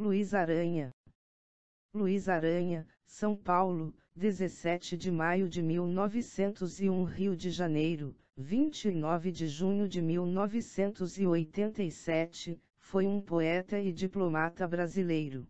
Luiz Aranha. Luiz Aranha, São Paulo, 17 de maio de 1901. Rio de Janeiro, 29 de junho de 1987, foi um poeta e diplomata brasileiro.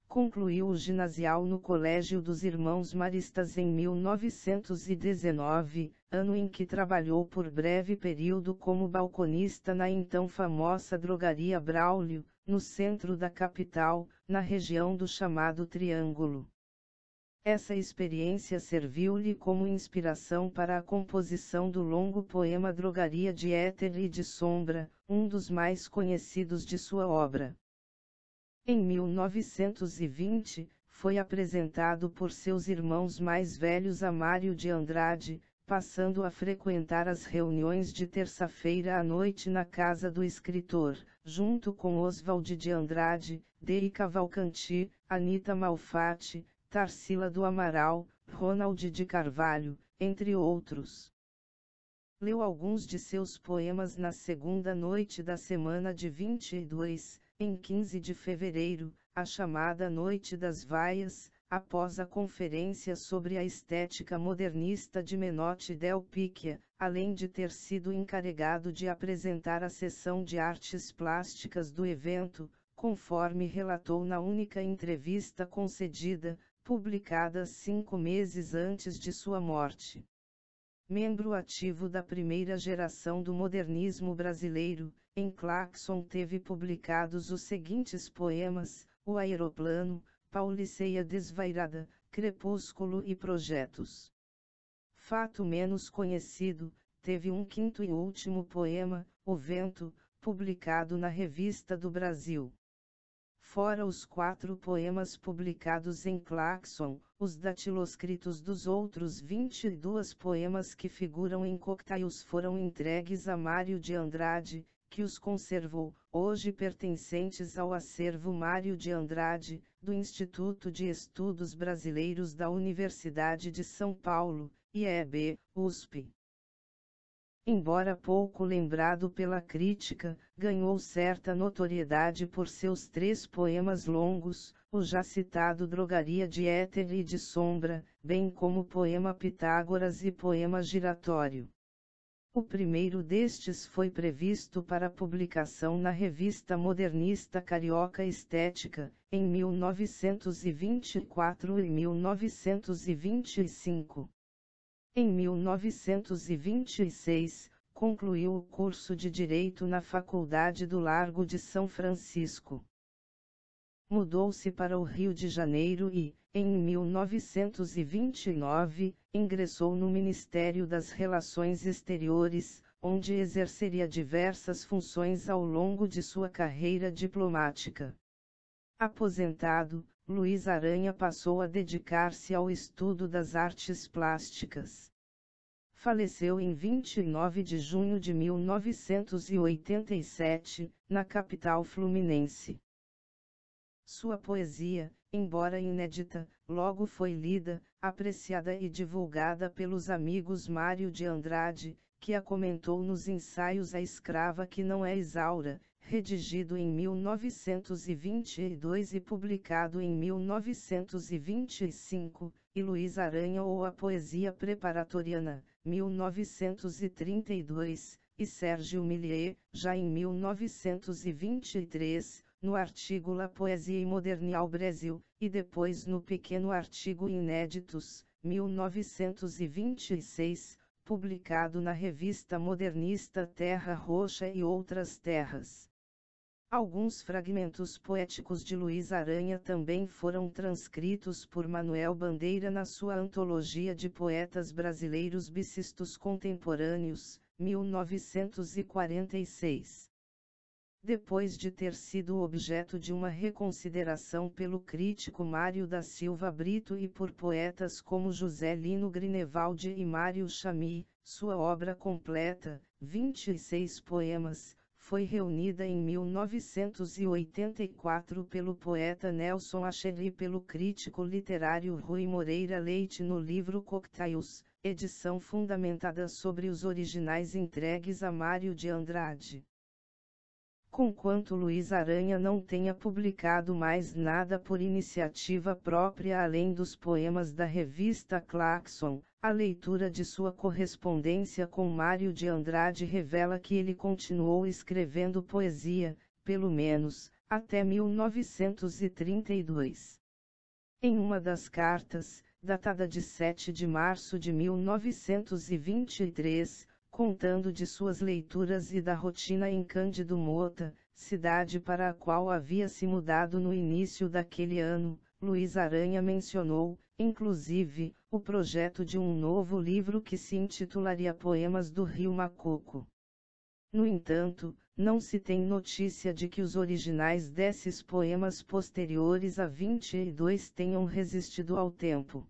Concluiu o ginasial no Colégio dos Irmãos Maristas em 1919, ano em que trabalhou por breve período como balconista na então famosa Drogaria Braulio, no centro da capital, na região do chamado Triângulo. Essa experiência serviu-lhe como inspiração para a composição do longo poema Drogaria de Éter e de Sombra, um dos mais conhecidos de sua obra. Em 1920, foi apresentado por seus irmãos mais velhos a Mário de Andrade, passando a frequentar as reuniões de terça-feira à noite na casa do escritor, junto com Oswald de Andrade, Dei Cavalcanti, Anita Malfatti, Tarsila do Amaral, Ronald de Carvalho, entre outros. Leu alguns de seus poemas na segunda noite da semana de 22, em 15 de fevereiro, a chamada Noite das Vaias, após a conferência sobre a estética modernista de Menotti del Picchia, além de ter sido encarregado de apresentar a seção de artes plásticas do evento, conforme relatou na única entrevista concedida, publicada 5 meses antes de sua morte. Membro ativo da primeira geração do modernismo brasileiro, em Claxon teve publicados os seguintes poemas: O Aeroplano, Pauliceia Desvairada, Crepúsculo e Projetos. Fato menos conhecido, teve um quinto e último poema, O Vento, publicado na Revista do Brasil. Fora os 4 poemas publicados em Claxon, os datiloscritos dos outros 22 poemas que figuram em cocktails foram entregues a Mário de Andrade, que os conservou, hoje pertencentes ao acervo Mário de Andrade, do Instituto de Estudos Brasileiros da Universidade de São Paulo, IEB, USP. Embora pouco lembrado pela crítica, ganhou certa notoriedade por seus 3 poemas longos, o já citado Drogaria de Éter e de Sombra, bem como o poema Pitágoras e poema Giratório. O primeiro destes foi previsto para publicação na revista modernista Carioca Estética, em 1924 e 1925. Em 1926, concluiu o curso de Direito na Faculdade do Largo de São Francisco. Mudou-se para o Rio de Janeiro e, em 1929, ingressou no Ministério das Relações Exteriores, onde exerceria diversas funções ao longo de sua carreira diplomática. Aposentado, Luiz Aranha passou a dedicar-se ao estudo das artes plásticas. Faleceu em 29 de junho de 1987, na capital fluminense. Sua poesia, embora inédita, logo foi lida, apreciada e divulgada pelos amigos Mário de Andrade, que a comentou nos ensaios A Escrava que Não é Isaura, redigido em 1922 e publicado em 1925, e Luiz Aranha ou A Poesia Preparatoriana, 1932, e Sérgio Millier, já em 1923, no artigo La Poesie moderne au Brasil, e depois no pequeno artigo Inéditos, 1926, publicado na revista modernista Terra Roxa e Outras Terras. Alguns fragmentos poéticos de Luiz Aranha também foram transcritos por Manuel Bandeira na sua Antologia de Poetas Brasileiros Bissistos Contemporâneos, 1946. Depois de ter sido objeto de uma reconsideração pelo crítico Mário da Silva Brito e por poetas como José Lino Grinevaldi e Mário Chamy, sua obra completa, 26 poemas, foi reunida em 1984 pelo poeta Nelson Ascher e pelo crítico literário Rui Moreira Leite no livro Cocktails, edição fundamentada sobre os originais entregues a Mário de Andrade. Conquanto Luiz Aranha não tenha publicado mais nada por iniciativa própria além dos poemas da revista Claxon, a leitura de sua correspondência com Mário de Andrade revela que ele continuou escrevendo poesia, pelo menos, até 1932. Em uma das cartas, datada de 7 de março de 1923, contando de suas leituras e da rotina em Cândido Mota, cidade para a qual havia se mudado no início daquele ano, Luiz Aranha mencionou, inclusive, o projeto de um novo livro que se intitularia Poemas do Rio Macuco. No entanto, não se tem notícia de que os originais desses poemas posteriores a 22 tenham resistido ao tempo.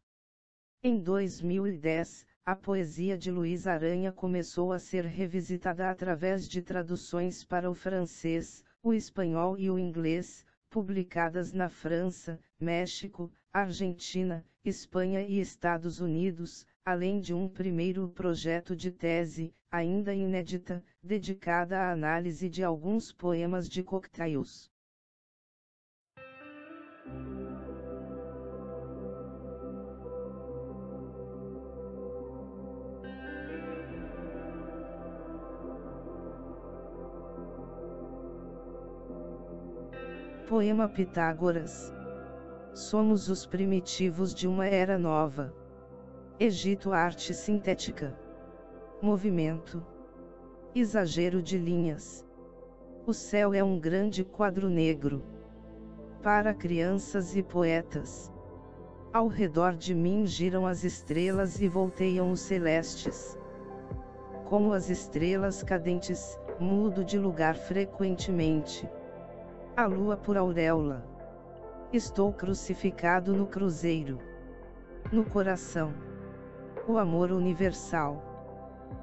Em 2010, a poesia de Luiz Aranha começou a ser revisitada através de traduções para o francês, o espanhol e o inglês, publicadas na França, México, Argentina, Espanha e Estados Unidos, além de um primeiro projeto de tese, ainda inédita, dedicada à análise de alguns poemas de Cocteils. Poema Pitágoras. Somos os primitivos de uma era nova. Egito, arte sintética. Movimento. Exagero de linhas. O céu é um grande quadro negro. Para crianças e poetas. Ao redor de mim giram as estrelas e volteiam os celestes. Como as estrelas cadentes, mudo de lugar frequentemente. A lua por auréola. Estou crucificado no cruzeiro. No coração. O amor universal.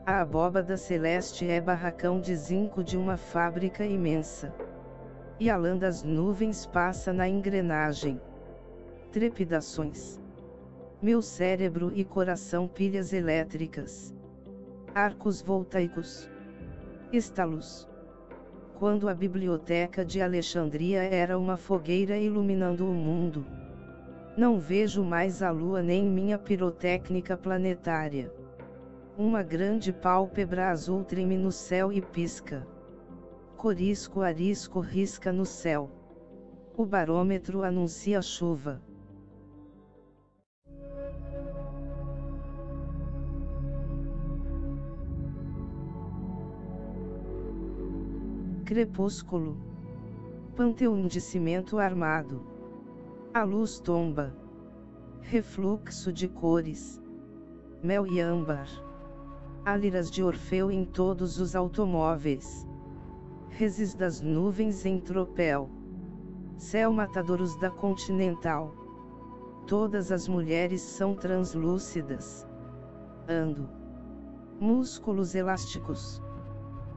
A abóbada celeste é barracão de zinco de uma fábrica imensa. E a lã das nuvens passa na engrenagem. Trepidações. Meu cérebro e coração pilhas elétricas. Arcos voltaicos. Estalos. Quando a biblioteca de Alexandria era uma fogueira iluminando o mundo. Não vejo mais a lua nem minha pirotécnica planetária. Uma grande pálpebra azul treme no céu e pisca. Corisco arisco risca no céu. O barômetro anuncia chuva. Crepúsculo. Panteão de cimento armado. A luz tomba. Refluxo de cores. Mel e âmbar. Aliras de Orfeu em todos os automóveis. Reses das nuvens em tropel. Céu matadouros da Continental. Todas as mulheres são translúcidas. Ando. Músculos elásticos.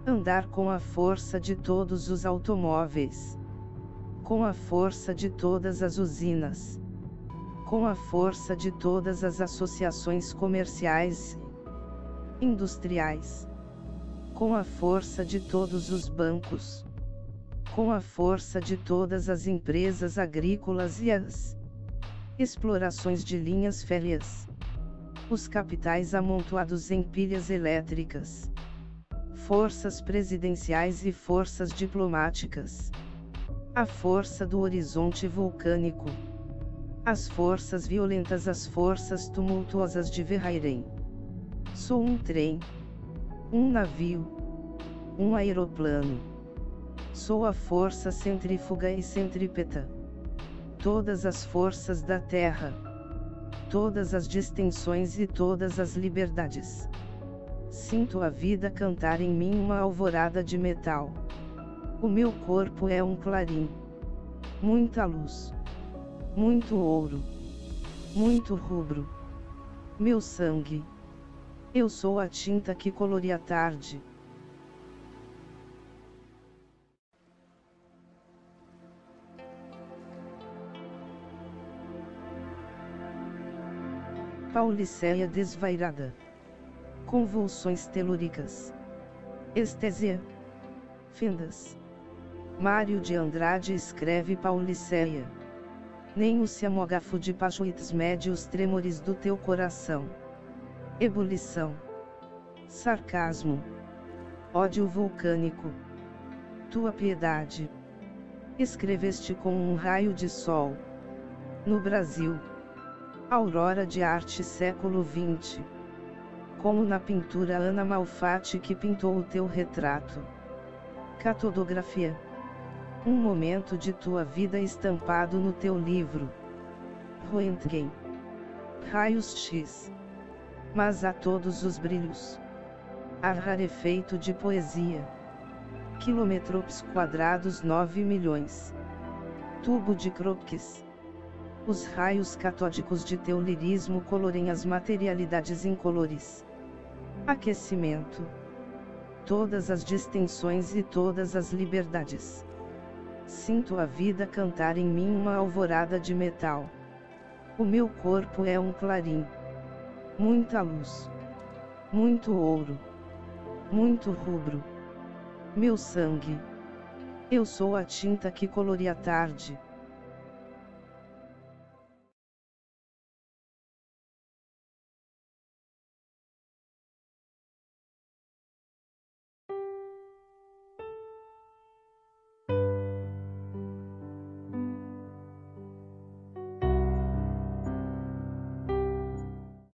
Andar com a força de todos os automóveis. Com a força de todas as usinas. Com a força de todas as associações comerciais, industriais. Com a força de todos os bancos. Com a força de todas as empresas agrícolas e as explorações de linhas férreas. Os capitais amontoados em pilhas elétricas. Forças presidenciais e forças diplomáticas. A força do horizonte vulcânico. As forças violentas, as forças tumultuosas de Verhaeren. Sou um trem. Um navio. Um aeroplano. Sou a força centrífuga e centrípeta. Todas as forças da Terra. Todas as distensões e todas as liberdades. Sinto a vida cantar em mim uma alvorada de metal. O meu corpo é um clarim. Muita luz. Muito ouro. Muito rubro. Meu sangue. Eu sou a tinta que colore a tarde. Pauliceia desvairada. Convulsões telúricas. Estésia. Fendas. Mário de Andrade escreve Pauliceia. Nem o ciamógrafo de Pachuites mede os tremores do teu coração. Ebulição. Sarcasmo. Ódio vulcânico. Tua piedade. Escreveste com um raio de sol. No Brasil. Aurora de arte século XX. Como na pintura Ana Malfatti que pintou o teu retrato. Catodografia. Um momento de tua vida estampado no teu livro. Röntgen. Raios X. Mas a todos os brilhos. Ar rarefeito de poesia. Quilômetros quadrados 9 milhões. Tubo de croquis. Os raios catódicos de teu lirismo colorem as materialidades incolores. Aquecimento. Todas as distensões e todas as liberdades. Sinto a vida cantar em mim uma alvorada de metal. O meu corpo é um clarim. Muita luz. Muito ouro. Muito rubro. Meu sangue. Eu sou a tinta que coloria a tarde.